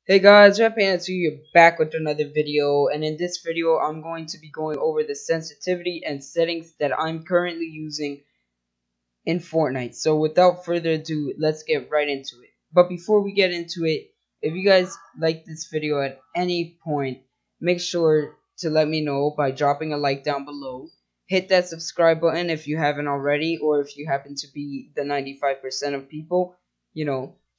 Hey guys, Rapantsu here back with another video, and in this video I'm going to be going over the sensitivity and settings that I'm currently using in Fortnite. So without further ado, let's get right into it. But before we get into it, if you guys like this video at any point, make sure to let me know by dropping a like down below. Hit that subscribe button if you haven't already, or if you happen to be the 95% of people,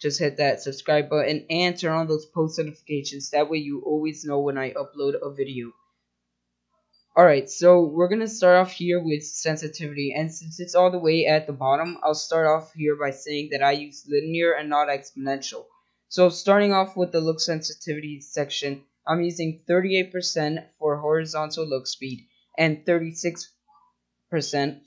just hit that subscribe button and turn on those post notifications. That way you always know when I upload a video. Alright, so we're going to start off here with sensitivity, and since it's all the way at the bottom, I'll start off here by saying that I use linear and not exponential. So starting off with the look sensitivity section, I'm using 38% for horizontal look speed and 36%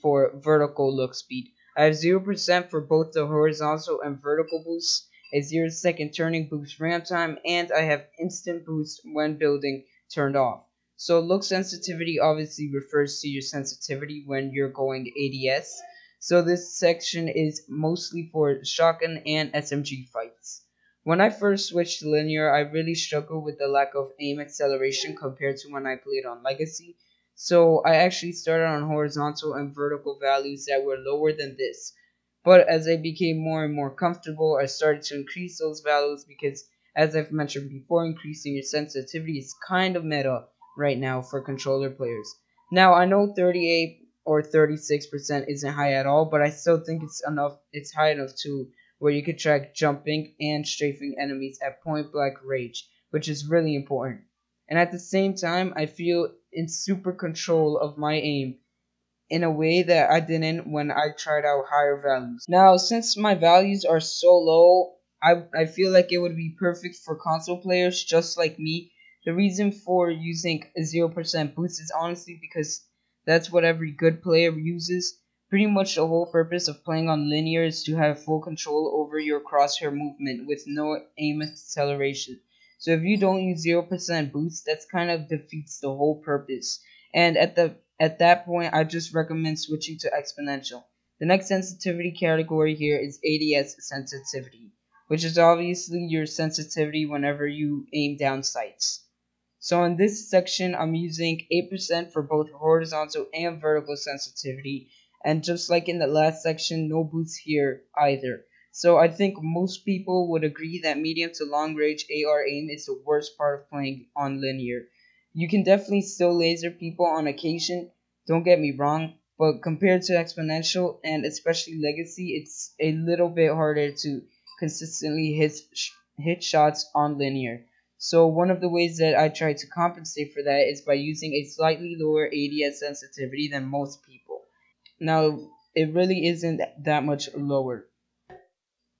for vertical look speed. I have 0% for both the horizontal and vertical boosts, a 0-second turning boost ramp time, and I have instant boost when building turned off. So look sensitivity obviously refers to your sensitivity when you're going ADS. So this section is mostly for shotgun and SMG fights. When I first switched to linear, I really struggled with the lack of aim acceleration compared to when I played on Legacy. So I actually started on horizontal and vertical values that were lower than this. But as I became more and more comfortable, I started to increase those values because, as I've mentioned before, increasing your sensitivity is kind of meta right now for controller players. Now, I know 38 or 36% isn't high at all, but I still think it's high enough too, where you could track jumping and strafing enemies at point blank range, which is really important. And at the same time, I feel in super control of my aim in a way that I didn't when I tried out higher values. Now, since my values are so low, I feel like it would be perfect for console players just like me. The reason for using a 0% boost is honestly because that's what every good player uses. Pretty much the whole purpose of playing on linear is to have full control over your crosshair movement with no aim acceleration. So if you don't use 0% boost, that's kind of defeats the whole purpose. And at that point, I just recommend switching to exponential. The next sensitivity category here is ADS sensitivity, which is obviously your sensitivity whenever you aim down sights. So in this section, I'm using 8% for both horizontal and vertical sensitivity, and just like in the last section, no boost here either. So I think most people would agree that medium to long range AR aim is the worst part of playing on linear. You can definitely still laser people on occasion, don't get me wrong, but compared to exponential and especially legacy, it's a little bit harder to consistently hit shots on linear. So one of the ways that I try to compensate for that is by using a slightly lower ADS sensitivity than most people. Now, it really isn't that much lower.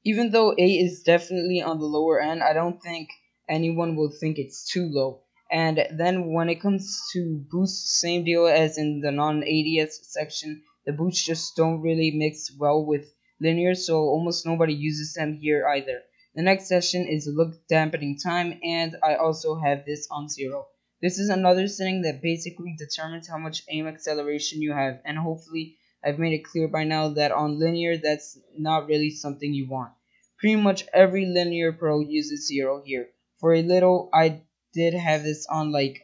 Even though 8 is definitely on the lower end, I don't think anyone will think it's too low. And then when it comes to boosts, same deal as in the non-ADS section, the boosts just don't really mix well with linear, so almost nobody uses them here either. The next section is look dampening time, and I also have this on 0. This is another setting that basically determines how much aim acceleration you have, and hopefully I've made it clear by now that on linear that's not really something you want. Pretty much every linear pro uses 0 here. For a little, I did have this on like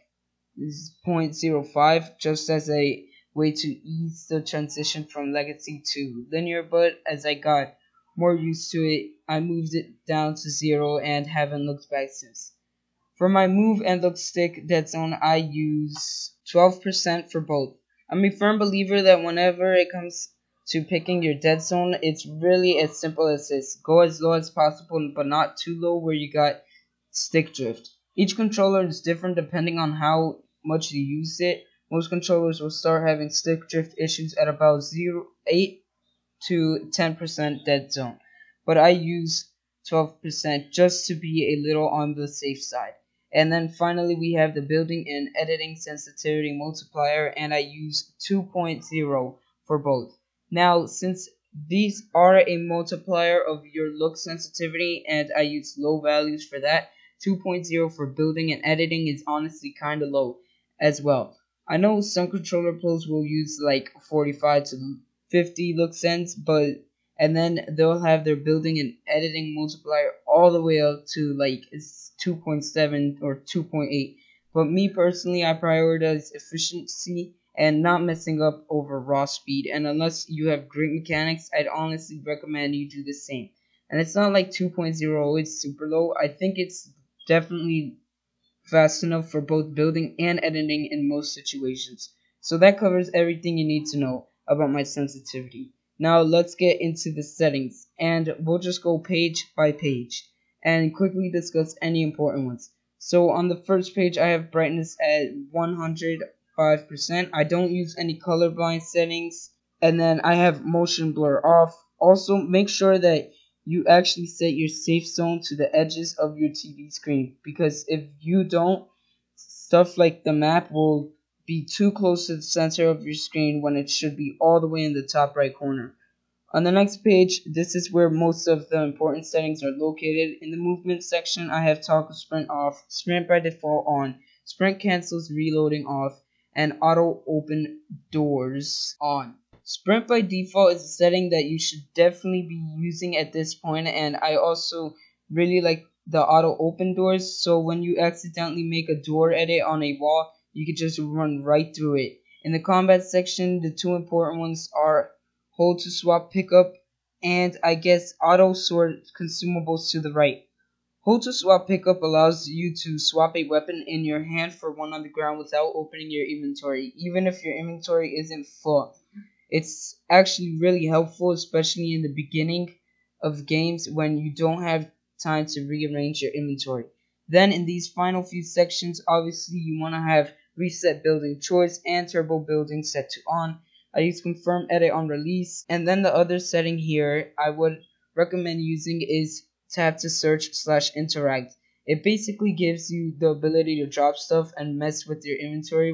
0.05 just as a way to ease the transition from legacy to linear, but as I got more used to it, I moved it down to 0 and haven't looked back since. For my move and look stick dead zone, I use 12% for both. I'm a firm believer that whenever it comes to picking your dead zone, it's really as simple as this. Go as low as possible, but not too low where you got stick drift. Each controller is different depending on how much you use it. Most controllers will start having stick drift issues at about 8 to 10% dead zone, but I use 12% just to be a little on the safe side. And then finally we have the building and editing sensitivity multiplier, and I use 2.0 for both. Now, since these are a multiplier of your look sensitivity and I use low values for that, 2.0 for building and editing is honestly kinda low as well. I know some controller pros will use like 45 to 50 look sense, but and then they'll have their building and editing multiplier all the way up to like 2.7 or 2.8. But me personally, I prioritize efficiency and not messing up over raw speed. And unless you have great mechanics, I'd honestly recommend you do the same. And it's not like 2.0 is super low. I think it's definitely fast enough for both building and editing in most situations. So that covers everything you need to know about my sensitivity. Now let's get into the settings, and we'll just go page by page and quickly discuss any important ones. So on the first page, I have brightness at 105%. I don't use any colorblind settings. And then I have motion blur off. Also, make sure that you actually set your safe zone to the edges of your TV screen, because if you don't, stuff like the map will be too close to the center of your screen when it should be all the way in the top right corner. On the next page, this is where most of the important settings are located. In the movement section, I have toggle sprint off, sprint by default on, sprint cancels reloading off, and auto open doors on. Sprint by default is a setting that you should definitely be using at this point, and I also really like the auto open doors, so when you accidentally make a door edit on a wall, you can just run right through it. In the combat section, the two important ones are hold to swap pickup, and I guess auto sort consumables to the right. Hold to swap pickup allows you to swap a weapon in your hand for one on the ground without opening your inventory, even if your inventory isn't full. It's actually really helpful, especially in the beginning of games when you don't have time to rearrange your inventory. Then in these final few sections, obviously you want to have reset building choice and turbo building set to on. I use confirm edit on release, and then the other setting here I would recommend using is tab to search/interact. It basically gives you the ability to drop stuff and mess with your inventory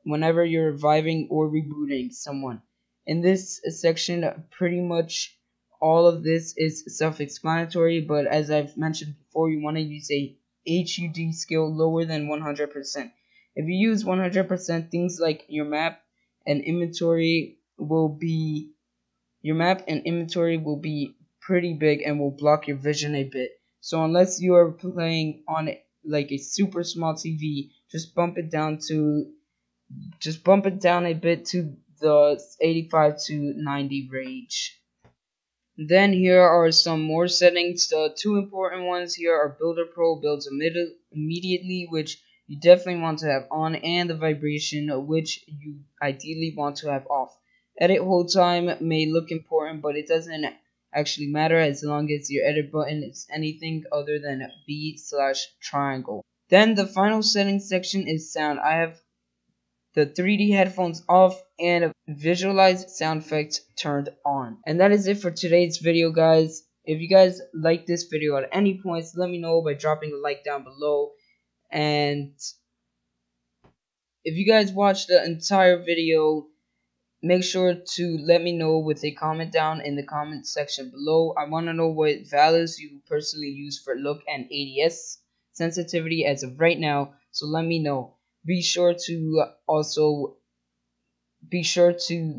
whenever you're reviving or rebooting someone. In this section, pretty much all of this is self-explanatory, but as I've mentioned before, you want to use a HUD skill lower than 100%. If you use 100%, things like your map and inventory will be pretty big and will block your vision a bit. So unless you are playing on like a super small TV, just bump it down a bit to the 85 to 90 range. Then here are some more settings. The two important ones here are Builder Pro builds immediately, which you definitely want to have on, and the vibration, which you ideally want to have off. Edit hold time may look important, but it doesn't actually matter as long as your edit button is anything other than B/triangle. Then the final settings section is sound. I have the 3D headphones off and visualize sound effects turned on. And that is it for today's video, guys. If you guys like this video at any points, let me know by dropping a like down below. And if you guys watched the entire video, make sure to let me know with a comment down in the comment section below. I want to know what values you personally use for look and ADS sensitivity as of right now, so let me know. Be sure to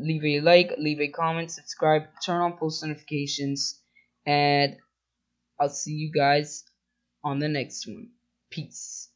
leave a like, leave a comment, subscribe, turn on post notifications, and I'll see you guys on the next one. Peace.